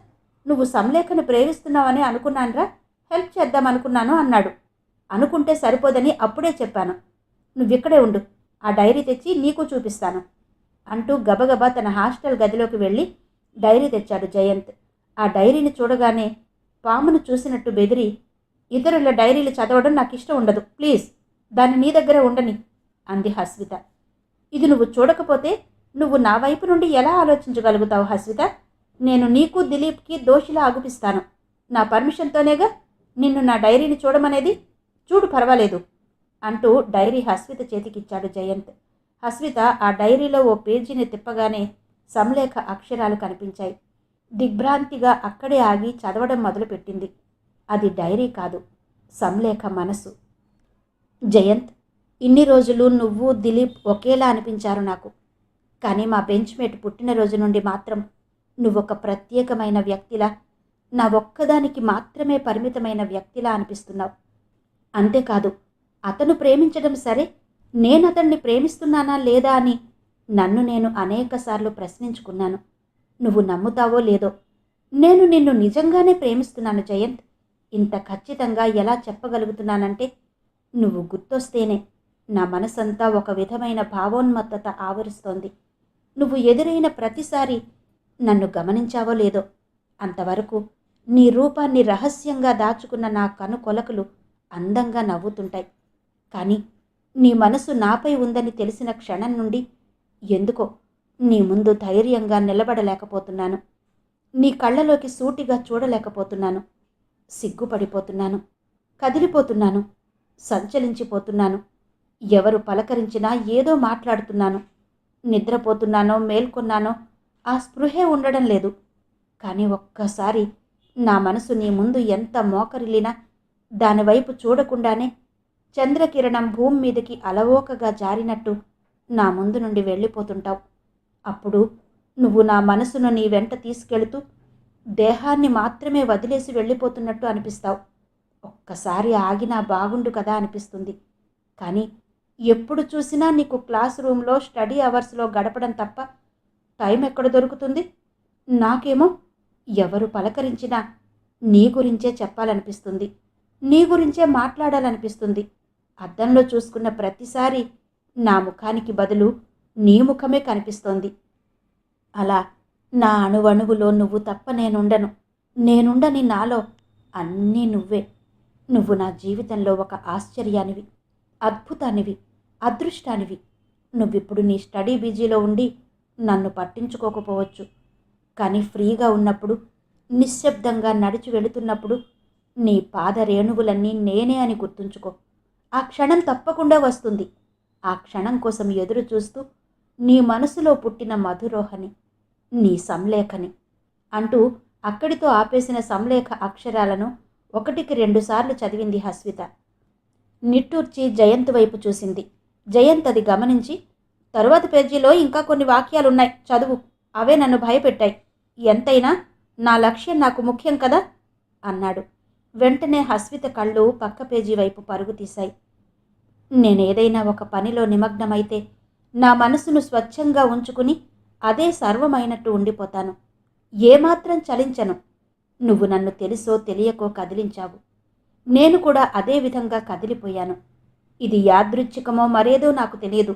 నువ్వు సంలేఖను ప్రేమిస్తున్నావని అనుకున్నానురా, హెల్ప్ చేద్దామనుకున్నాను అన్నాడు. అనుకుంటే సరిపోదని అప్పుడే చెప్పాను. నువ్విక్కడే ఉండు, ఆ డైరీ తెచ్చి నీకు చూపిస్తాను అంటూ గబగబా తన హాస్టల్ గదిలోకి వెళ్ళి డైరీ తెచ్చాడు జయంత్. ఆ డైరీని చూడగానే పామును చూసినట్టు బెదిరి, ఇతరుల డైరీలు చదవడం నాకు ఇష్టం ఉండదు, ప్లీజ్ దాన్ని నీ దగ్గర ఉండని అంది హస్విత. ఇది నువ్వు చూడకపోతే నువ్వు నా వైపు నుండి ఎలా ఆలోచించగలుగుతావు హస్విత? నేను నీకు దిలీప్కి దోషిలా ఆగుపిస్తాను. నా పర్మిషన్తోనేగా నిన్ను నా డైరీని చూడమనేది. చూడు, పర్వాలేదు అంటూ డైరీ హస్విత చేతికిచ్చాడు జయంత్. హస్విత ఆ డైరీలో ఓ పేజీని తిప్పగానే సంలేఖ అక్షరాలు కనిపించాయి. దిగ్భ్రాంతిగా అక్కడే ఆగి చదవడం మొదలుపెట్టింది. అది డైరీ కాదు, సంలేఖ మనసు. జయంత్, ఇన్ని రోజులు నువ్వు దిలీప్ ఒకేలా అనిపించారు నాకు. కానీ మా బెంచ్మేట్ పుట్టినరోజు నుండి మాత్రం నువ్వొక ప్రత్యేకమైన వ్యక్తిలా, నా ఒక్కదానికి మాత్రమే పరిమితమైన వ్యక్తిలా అనిపిస్తున్నావు. అంతేకాదు, అతను ప్రేమించడం సరే, నేను అతన్ని ప్రేమిస్తున్నానా లేదా అని నన్ను నేను అనేకసార్లు ప్రశ్నించుకున్నాను. నువ్వు నమ్ముతావో లేదో, నేను నిన్ను నిజంగానే ప్రేమిస్తున్నాను జయంత్. ఇంత ఖచ్చితంగా ఎలా చెప్పగలుగుతున్నానంటే నువ్వు గుర్తొస్తేనే నా మనసంతా ఒక విధమైన భావోన్మత్తత ఆవరిస్తోంది. నువ్వు ఎదురైన ప్రతిసారి నన్ను గమనించావో లేదో, అంతవరకు నీ రూపాన్ని రహస్యంగా దాచుకున్న నా కనుకొలకలు అందంగా నవ్వుతుంటాయి. కానీ నీ మనసు నాపై ఉందని తెలిసిన క్షణం నుండి ఎందుకో నీ ముందు ధైర్యంగా నిలబడలేకపోతున్నాను. నీ కళ్ళలోకి సూటిగా చూడలేకపోతున్నాను. సిగ్గుపడిపోతున్నాను, కదిలిపోతున్నాను, సంచలించిపోతున్నాను. ఎవరు పలకరించినా ఏదో మాట్లాడుతున్నాను. నిద్రపోతున్నానో మేల్కొన్నానో ఆ స్పృహే ఉండడం లేదు. కానీ ఒక్కసారి నా మనసు నీ ముందు ఎంత మోకరిల్లినా దానివైపు చూడకుండానే చంద్రకిరణం భూమి మీదకి అలవోకగా జారినట్టు నా ముందు నుండి వెళ్ళిపోతుంటావు. అప్పుడు నువ్వు నా మనసును నీ వెంట తీసుకెళుతూ దేహాన్ని మాత్రమే వదిలేసి వెళ్ళిపోతున్నట్టు అనిపిస్తావు. ఒక్కసారి ఆగినా బాగుండు కదా అనిపిస్తుంది. కానీ ఎప్పుడు చూసినా నీకు క్లాస్ రూమ్లో స్టడీ అవర్స్లో గడపడం తప్ప టైం ఎక్కడ దొరుకుతుంది? నాకేమో ఎవరు పలకరించినా నీ గురించే చెప్పాలనిపిస్తుంది, నీ గురించే మాట్లాడాలనిపిస్తుంది. అద్దంలో చూసుకున్న ప్రతిసారి నా ముఖానికి బదులు నీ ముఖమే కనిపిస్తోంది. అలా నా అణువణువులో నువ్వు తప్ప నేనుండను. నేనుండని నాలో అన్నీ నువ్వే. నువ్వు నా జీవితంలో ఒక ఆశ్చర్యానివి, అద్భుతానివి, అదృష్టానివి. నువ్విప్పుడు నీ స్టడీ బిజీలో ఉండి నన్ను పట్టించుకోకపోవచ్చు. కానీ ఫ్రీగా ఉన్నప్పుడు, నిశ్శబ్దంగా నడిచి వెళుతున్నప్పుడు నీ పాద రేణువులన్నీ నేనే అని గుర్తుంచుకో. ఆ క్షణం తప్పకుండా వస్తుంది. ఆ క్షణం కోసం ఎదురు చూస్తూ నీ మనసులో పుట్టిన మధురోహని, నీ సంలేఖని అంటూ అక్కడితో ఆపేసిన సంలేఖ అక్షరాలను 1-2 చదివింది హస్విత. నిట్టూర్చి జయంత్ వైపు చూసింది. జయంత్ అది గమనించి, తరువాత పేజీలో ఇంకా కొన్ని వాక్యాలున్నాయి, చదువు. అవే నన్ను భయపెట్టాయి. ఎంతైనా నా లక్ష్యం నాకు ముఖ్యం కదా అన్నాడు. వెంటనే హస్విత కళ్ళు పక్క పేజీ వైపు పరుగు తీశాయి. నేనేదైనా ఒక పనిలో నిమగ్నమైతే నా మనసును స్వచ్ఛంగా ఉంచుకుని అదే సర్వమైనట్టు ఉండిపోతాను. ఏమాత్రం చలించను. నువ్వు నన్ను తెలుసో తెలియకో కదిలించావు. నేను కూడా అదే విధంగా కదిలిపోయాను. ఇది యాదృచ్ఛికమో మరేదో నాకు తెలియదు.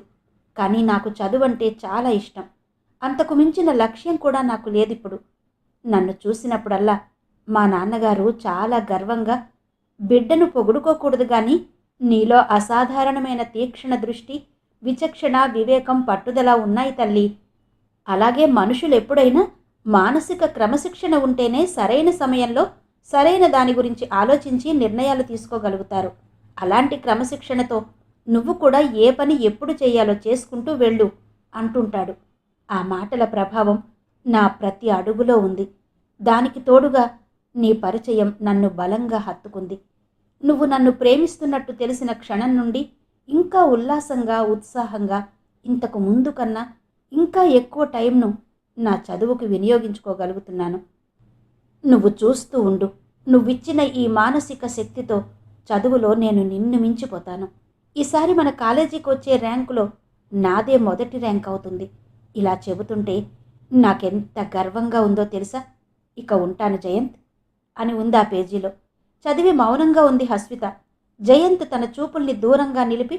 కానీ నాకు చదువంటే చాలా ఇష్టం. అంతకు మించిన లక్ష్యం కూడా నాకు లేదిప్పుడు. నన్ను చూసినప్పుడల్లా మా నాన్నగారు చాలా గర్వంగా, బిడ్డను పొగుడుకోకూడదు కానీ నీలో అసాధారణమైన తీక్షణ దృష్టి, విచక్షణ, వివేకం, పట్టుదల ఉన్నాయి తల్లి. అలాగే మనుషులు ఎప్పుడైనా మానసిక క్రమశిక్షణ ఉంటేనే సరైన సమయంలో సరైన దాని గురించి ఆలోచించి నిర్ణయాలు తీసుకోగలుగుతారు. అలాంటి క్రమశిక్షణతో నువ్వు కూడా ఏ పని ఎప్పుడు చేయాలో చేసుకుంటూ వెళ్ళు అంటుంటాడు. ఆ మాటల ప్రభావం నా ప్రతి అడుగులో ఉంది. దానికి తోడుగా నీ పరిచయం నన్ను బలంగా హత్తుకుంది. నువ్వు నన్ను ప్రేమిస్తున్నట్టు తెలిసిన క్షణం నుండి ఇంకా ఉల్లాసంగా, ఉత్సాహంగా, ఇంతకు ముందు కన్నా ఇంకా ఎక్కువ టైంను నా చదువుకు వినియోగించుకోగలుగుతున్నాను. నువ్వు చూస్తూ ఉండు. నువ్విచ్చిన ఈ మానసిక శక్తితో చదువులో నేను నిన్ను మించిపోతాను. ఈసారి మన కాలేజీకి వచ్చే ర్యాంకులో నాదే మొదటి ర్యాంక్ అవుతుంది. ఇలా చెబుతుంటే నాకెంత గర్వంగా ఉందో తెలుసా. ఇక ఉంటాను జయంత్ అని ఉంది ఆ పేజీలో. చదివి మౌనంగా ఉంది హస్విత. జయంత్ తన చూపుల్ని దూరంగా నిలిపి,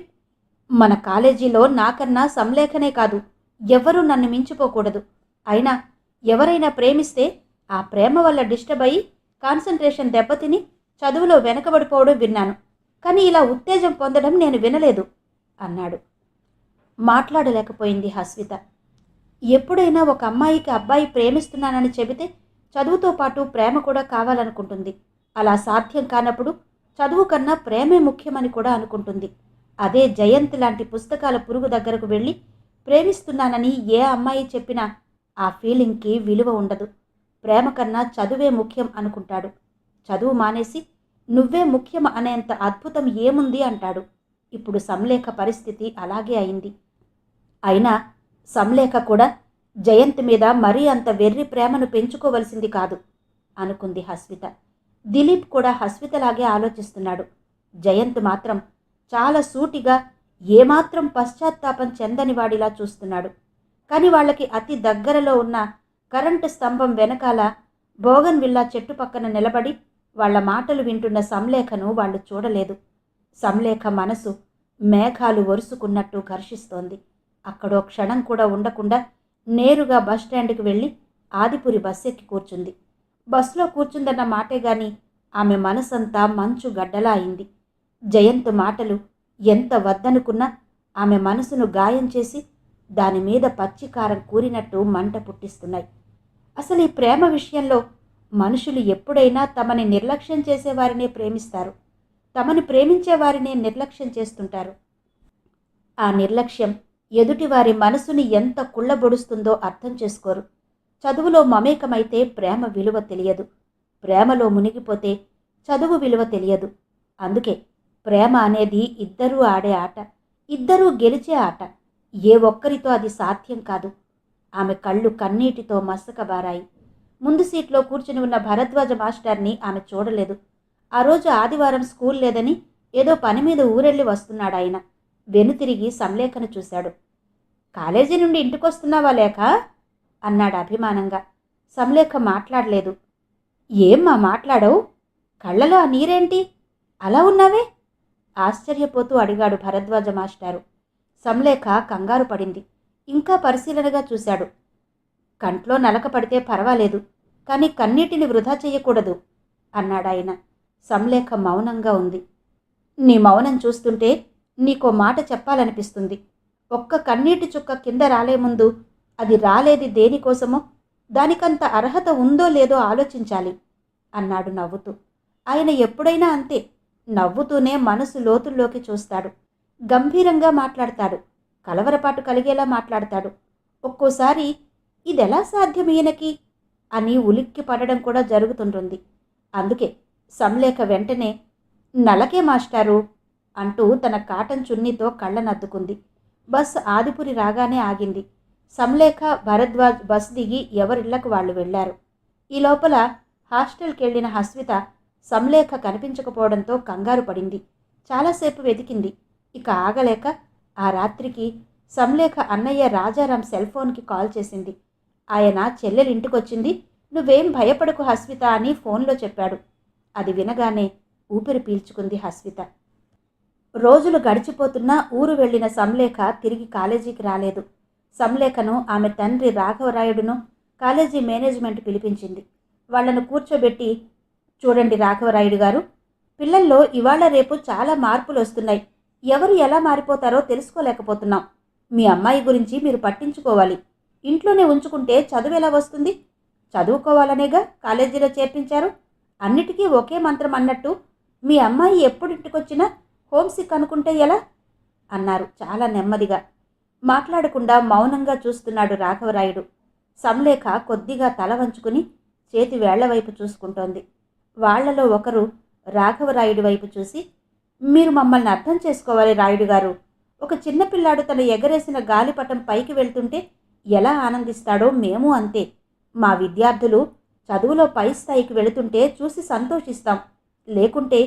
మన కాలేజీలో నాకన్నా సంలేఖనే కాదు, ఎవరూ నన్ను మించిపోకూడదు. అయినా ఎవరైనా ప్రేమిస్తే ఆ ప్రేమ వల్ల డిస్టర్బ్ అయ్యి కాన్సంట్రేషన్ దెబ్బతిని చదువులో వెనకబడిపోవడం విన్నాను. కానీ ఇలా ఉత్తేజం పొందడం నేను వినలేదు అన్నాడు. మాట్లాడలేకపోయింది హస్విత. ఎప్పుడైనా ఒక అమ్మాయికి అబ్బాయి ప్రేమిస్తున్నానని చెబితే చదువుతో పాటు ప్రేమ కూడా కావాలనుకుంటుంది. అలా సాధ్యం కానప్పుడు చదువు కన్నా ప్రేమే ముఖ్యమని కూడా అనుకుంటుంది. అదే జయంత్ లాంటి పుస్తకాల పురుగు దగ్గరకు వెళ్ళి ప్రేమిస్తున్నానని ఏ అమ్మాయి చెప్పినా ఆ ఫీలింగ్కి విలువ ఉండదు. ప్రేమ కన్నా చదువే ముఖ్యం అనుకుంటాడు. చదువు మానేసి నువ్వే ముఖ్యం అనేంత అద్భుతం ఏముంది అంటాడు. ఇప్పుడు సంలేఖ పరిస్థితి అలాగే అయింది. అయినా సంలేఖ కూడా జయంత్ మీద మరీ అంత వెర్రి ప్రేమను పెంచుకోవలసింది కాదు అనుకుంది హస్విత. దిలీప్ కూడా హస్వితలాగే ఆలోచిస్తున్నాడు. జయంత్ మాత్రం చాలా సూటిగా, ఏమాత్రం పశ్చాత్తాపం చెందని వాడిలా చూస్తున్నాడు. కానీ వాళ్ళకి అతి దగ్గరలో ఉన్న కరెంటు స్తంభం వెనకాల బోగన్ విల్లా చెట్టు పక్కన నిలబడి వాళ్ల మాటలు వింటున్న సంలేఖను వాళ్ళు చూడలేదు. సంలేఖ మనసు మేఘాలు ఒరుసుకున్నట్టు ఘర్షిస్తోంది. అక్కడో క్షణం కూడా ఉండకుండా నేరుగా బస్టాండ్కి వెళ్ళి ఆదిపురి బస్ ఎక్కి కూర్చుంది. బస్సులో కూర్చుందన్న మాటే గాని ఆమె మనసంతా మంచు గడ్డలా అయింది. జయంత్ మాటలు ఎంత వద్దనుకున్నా ఆమె మనసును గాయం చేసి దానిమీద పచ్చికారం కూరినట్టు మంట పుట్టిస్తున్నాయి. అసలు ఈ ప్రేమ విషయంలో మనుషులు ఎప్పుడైనా తమని నిర్లక్ష్యం చేసేవారినే ప్రేమిస్తారు, తమని ప్రేమించేవారినే నిర్లక్ష్యం చేస్తుంటారు. ఆ నిర్లక్ష్యం ఎదుటివారి మనసుని ఎంత కుళ్ళబొడుస్తుందో అర్థం చేసుకోరు. చదువులో మమేకమైతే ప్రేమ విలువ తెలియదు, ప్రేమలో మునిగిపోతే చదువు విలువ తెలియదు. అందుకే ప్రేమ అనేది ఇద్దరూ ఆడే ఆట, ఇద్దరూ గెలిచే ఆట. ఏ ఒక్కరితో అది సాధ్యం కాదు. ఆమె కళ్ళు కన్నీటితో మసకబారాయి. ముందు సీట్లో కూర్చుని ఉన్న భరద్వాజ మాస్టర్ని ఆమె చూడలేదు. ఆ రోజు ఆదివారం స్కూల్ లేదని ఏదో పని మీద ఊరెళ్ళి వస్తున్నాడాయన. వెనుతిరిగి సంలేఖను చూశాడు. కాలేజీ నుండి ఇంటికొస్తున్నావా లేక? అన్నాడు అభిమానంగా. సంలేఖ మాట్లాడలేదు. ఏమ్మా మాట్లాడవు? కళ్ళలో ఆ నీరేంటి? అలా ఉన్నావే? ఆశ్చర్యపోతూ అడిగాడు భరద్వాజ మాస్టారు. సంలేఖ కంగారు పడింది. ఇంకా పరిశీలనగా చూశాడు. కంట్లో నలక పడితే పర్వాలేదు, కానీ కన్నీటిని వృధా చెయ్యకూడదు అన్నాడాయన. సంలేఖ మౌనంగా ఉంది. నీ మౌనం చూస్తుంటే నీకో మాట చెప్పాలనిపిస్తుంది. ఒక్క కన్నీటి చుక్క కింద రాలే ముందు అది రాలేది దేనికోసమో, దానికంత అర్హత ఉందో లేదో ఆలోచించాలి అన్నాడు నవ్వుతూ. ఆయన ఎప్పుడైనా అంతే, నవ్వుతూనే మనసు లోతుల్లోకి చూస్తాడు. గంభీరంగా మాట్లాడతాడు, కలవరపాటు కలిగేలా మాట్లాడతాడు. ఒక్కోసారి ఇదెలా సాధ్యం ఈయనకి అని ఉలిక్కి పడడం కూడా జరుగుతుంటుంది. అందుకే సంలేఖ వెంటనే నలకే మాస్టారు అంటూ తన కాటన్ చున్నీతో కళ్ళనద్దుకుంది. బస్ ఆదిపురి రాగానే ఆగింది. సంలేఖ, భరద్వాజ్ బస్ దిగి ఎవరిళ్లకు వాళ్ళు వెళ్లారు. ఈ లోపల హాస్టల్కెళ్లిన హస్విత సంలేఖ కనిపించకపోవడంతో కంగారు పడింది. చాలాసేపు వెతికింది. ఇక ఆగలేక ఆ రాత్రికి సంలేఖ అన్నయ్య రాజారాం సెల్ ఫోన్కి కాల్ చేసింది. ఆయన చెల్లెలింటికొచ్చింది, నువ్వేం భయపడకు హస్విత అని ఫోన్లో చెప్పాడు. అది వినగానే ఊపిరి పీల్చుకుంది హస్విత. రోజులు గడిచిపోతున్నా ఊరు వెళ్లిన సంలేఖ తిరిగి కాలేజీకి రాలేదు. సంలేఖను ఆమె తండ్రి రాఘవరాయుడును కాలేజీ మేనేజ్మెంట్ పిలిపించింది. వాళ్లను కూర్చోబెట్టి, చూడండి రాఘవరాయుడు గారు, పిల్లల్లో ఇవాళ రేపు చాలా మార్పులు వస్తున్నాయి. ఎవరు ఎలా మారిపోతారో తెలుసుకోలేకపోతున్నాం. మీ అమ్మాయి గురించి మీరు పట్టించుకోవాలి. ఇంట్లోనే ఉంచుకుంటే చదువు ఎలా వస్తుంది? చదువుకోవాలనేగా కాలేజీలో చేర్పించారు. అన్నిటికీ ఒకే మంత్రం అన్నట్టు మీ అమ్మాయి ఎప్పుడు ఇంటికొచ్చినా హోమ్సిక్ అనుకుంటే ఎలా అన్నారు చాలా నెమ్మదిగా. మాట్లాడకుండా మౌనంగా చూస్తున్నాడు రాఘవరాయుడు. సంలేఖ కొద్దిగా తల వంచుకుని చేతి వేళ్ల వైపు చూసుకుంటోంది. వాళ్లలో ఒకరు రాఘవరాయుడి వైపు చూసి, మీరు మమ్మల్ని అర్థం చేసుకోవాలి రాయుడు గారు. ఒక చిన్నపిల్లాడు తన ఎగరేసిన గాలిపటం పైకి వెళ్తుంటే ఎలా ఆనందిస్తాడో మేము అంతే. మా విద్యార్థులు చదువులో పై స్థాయికి వెళుతుంటే చూసి సంతోషిస్తాం. లేకుంటే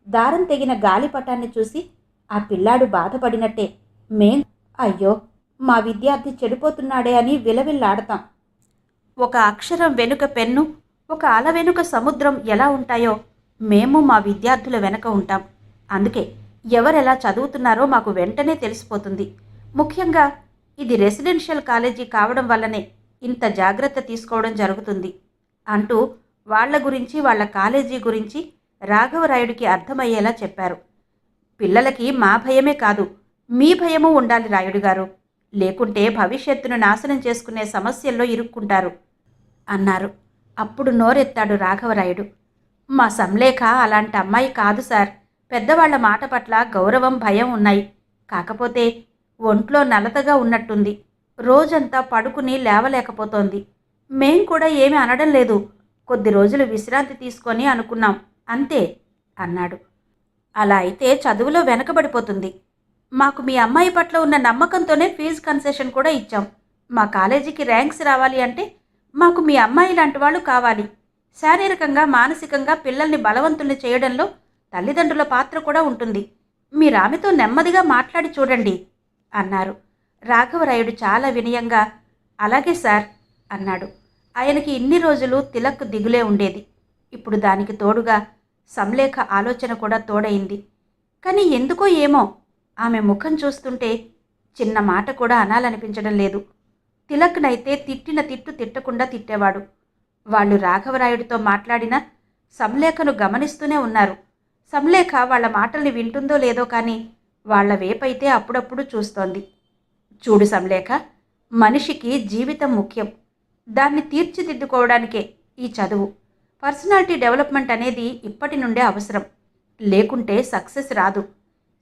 దారం తెగిన గాలిపటాన్ని చూసి ఆ పిల్లాడు బాధపడినట్టే మేం అయ్యో మా విద్యార్థి చెడిపోతున్నాడే అని విలవిల్లాడతాం. ఒక అక్షరం వెనుక పెన్ను, ఒక అల వెనుక సముద్రం ఎలా ఉంటాయో మేము మా విద్యార్థుల వెనక ఉంటాం. అందుకే ఎవరెలా చదువుతున్నారో మాకు వెంటనే తెలిసిపోతుంది. ముఖ్యంగా ఇది రెసిడెన్షియల్ కాలేజీ కావడం వల్లనే ఇంత జాగ్రత్త తీసుకోవడం జరుగుతుంది అంటూ వాళ్ల గురించి, వాళ్ల కాలేజీ గురించి రాఘవరాయుడికి అర్థమయ్యేలా చెప్పారు. పిల్లలకి మా భయమే కాదు, మీ భయమూ ఉండాలి రాయుడు గారు. లేకుంటే భవిష్యత్తును నాశనం చేసుకునే సమస్యల్లో ఇరుక్కుంటారు అన్నారు. అప్పుడు నోరెత్తాడు రాఘవరాయుడు. మా సంలేఖ అలాంటి అమ్మాయి కాదు సార్. పెద్దవాళ్ల మాట పట్ల గౌరవం, భయం ఉన్నాయి. కాకపోతే ఒంట్లో నలతగా ఉన్నట్టుంది. రోజంతా పడుకుని లేవలేకపోతోంది. మేం కూడా ఏమీ అనడం లేదు. కొద్ది రోజులు విశ్రాంతి తీసుకొని అనుకున్నాం అంతే అన్నాడు. అలా అయితే చదువులో వెనకబడిపోతుంది. మాకు మీ అమ్మాయి పట్ల ఉన్న నమ్మకంతోనే ఫీజు కన్సెషన్ కూడా ఇచ్చాం. మా కాలేజీకి ర్యాంక్స్ రావాలి అంటే మాకు మీ అమ్మాయి లాంటి వాళ్ళు కావాలి. శారీరకంగా, మానసికంగా పిల్లల్ని బలవంతుల్ని చేయడంలో తల్లిదండ్రుల పాత్ర కూడా ఉంటుంది. మీరామెతో నెమ్మదిగా మాట్లాడి చూడండి అన్నారు. రాఘవరాయుడు చాలా వినయంగా అలాగే సార్ అన్నాడు. ఆయనకి ఇన్ని రోజులు తిలక్ దిగులే ఉండేది. ఇప్పుడు దానికి తోడుగా సంలేఖ ఆలోచన కూడా తోడైంది. కానీ ఎందుకో ఏమో ఆమె ముఖం చూస్తుంటే చిన్న మాట కూడా అనాలనిపించడం లేదు. తిలక్నైతే తిట్టిన తిట్టు తిట్టకుండా తిట్టేవాడు. వాళ్ళు రాఘవరాయుడితో మాట్లాడినా సంలేఖను గమనిస్తూనే ఉన్నారు. సంలేఖ వాళ్ల మాటల్ని వింటుందో లేదో కానీ వాళ్ల వేపైతే అప్పుడప్పుడు చూస్తోంది. చూడు సంలేఖ, మనిషికి జీవితం ముఖ్యం. దాన్ని తీర్చిదిద్దుకోవడానికే ఈ చదువు. పర్సనాలిటీ డెవలప్మెంట్ అనేది ఇప్పటి నుండే అవసరం. లేకుంటే సక్సెస్ రాదు.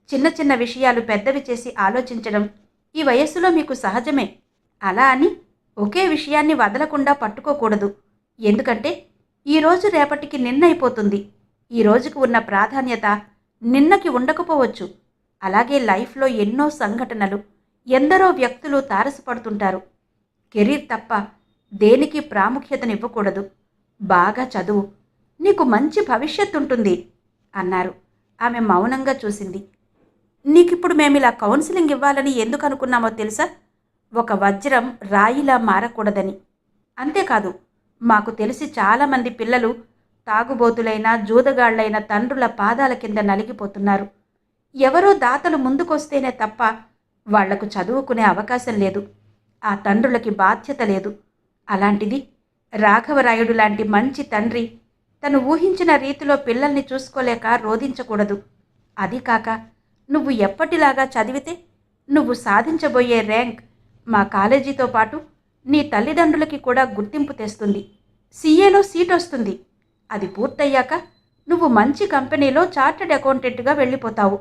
చిన్న చిన్న విషయాలు పెద్దవి చేసి ఆలోచించడం ఈ వయస్సులో మీకు సహజమే. అలా అని ఒకే విషయాన్ని వదలకుండా పట్టుకోకూడదు. ఎందుకంటే ఈరోజు రేపటికి నిన్నైపోతుంది. ఈ రోజుకు ఉన్న ప్రాధాన్యత నిన్నకి ఉండకపోవచ్చు. అలాగే లైఫ్లో ఎన్నో సంఘటనలు, ఎందరో వ్యక్తులు తారసపడుతుంటారు. కెరీర్ తప్ప దేనికి ప్రాముఖ్యతనివ్వకూడదు. బాగా చదువు, నీకు మంచి భవిష్యత్తు ఉంటుంది అన్నారు. ఆమె మౌనంగా చూసింది. నీకిప్పుడు మేమిలా కౌన్సిలింగ్ ఇవ్వాలని ఎందుకు అనుకున్నామో తెలుసా? ఒక వజ్రం రాయిలా మారకూడదని. అంతేకాదు, మాకు తెలిసి చాలామంది పిల్లలు తాగుబోతులైన జూదగాళ్లైన తండ్రుల పాదాల కింద నలిగిపోతున్నారు. ఎవరో దాతలు ముందుకొస్తేనే తప్ప వాళ్లకు చదువుకునే అవకాశం లేదు. ఆ తండ్రులకి బాధ్యత లేదు. అలాంటిది రాఘవరాయుడు లాంటి మంచి తండ్రి తను ఊహించిన రీతిలో పిల్లల్ని చూసుకోలేక రోధించకూడదు. అది కాక నువ్వు ఎప్పటిలాగా చదివితే నువ్వు సాధించబోయే ర్యాంక్ మా కాలేజీతో పాటు నీ తల్లిదండ్రులకి కూడా గుర్తింపు తెస్తుంది. సీఏలో సీట్ వస్తుంది. అది పూర్తయ్యాక నువ్వు మంచి కంపెనీలో చార్టెడ్ అకౌంటెంట్గా వెళ్ళిపోతావు.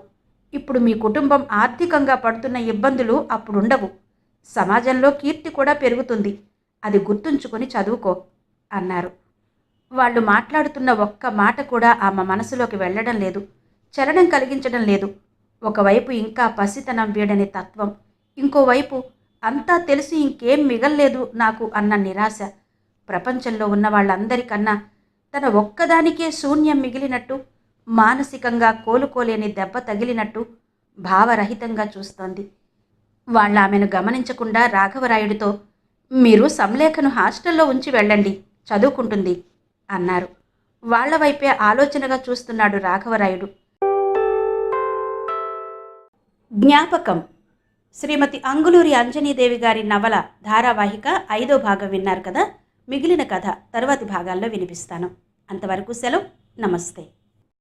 ఇప్పుడు మీ కుటుంబం ఆర్థికంగా పడుతున్న ఇబ్బందులు అప్పుడుండవు. సమాజంలో కీర్తి కూడా పెరుగుతుంది. అది గుర్తుంచుకొని చదువుకో అన్నారు. వాళ్ళు మాట్లాడుతున్న ఒక్క మాట కూడా ఆమె మనసులోకి వెళ్ళడం లేదు, చలనం కలిగించడం లేదు. ఒకవైపు ఇంకా పసితనం వీడని తత్వం, ఇంకోవైపు అంతా తెలిసి ఇంకేం మిగల్లేదు నాకు అన్న నిరాశ. ప్రపంచంలో ఉన్న వాళ్ళందరికన్నా తన ఒక్కదానికే శూన్యం మిగిలినట్టు, మానసికంగా కోలుకోలేని దెబ్బ తగిలినట్టు భావరహితంగా చూస్తోంది. వాళ్ళ ఆమెను గమనించకుండా రాఘవరాయుడితో, మీరు సంలేఖను హాస్టల్లో ఉంచి వెళ్ళండి, చదువుకుంటుంది అన్నారు. వాళ్ల వైపే ఆలోచనగా చూస్తున్నాడు రాఘవరాయుడు. జ్ఞాపకం, శ్రీమతి అంగులూరి అంజనీదేవి గారి నవల ధారావాహిక 5వ భాగం విన్నారు కదా. మిగిలిన కథ తరువాతి భాగాల్లో వినిపిస్తాను. అంతవరకు సెలవు. నమస్తే.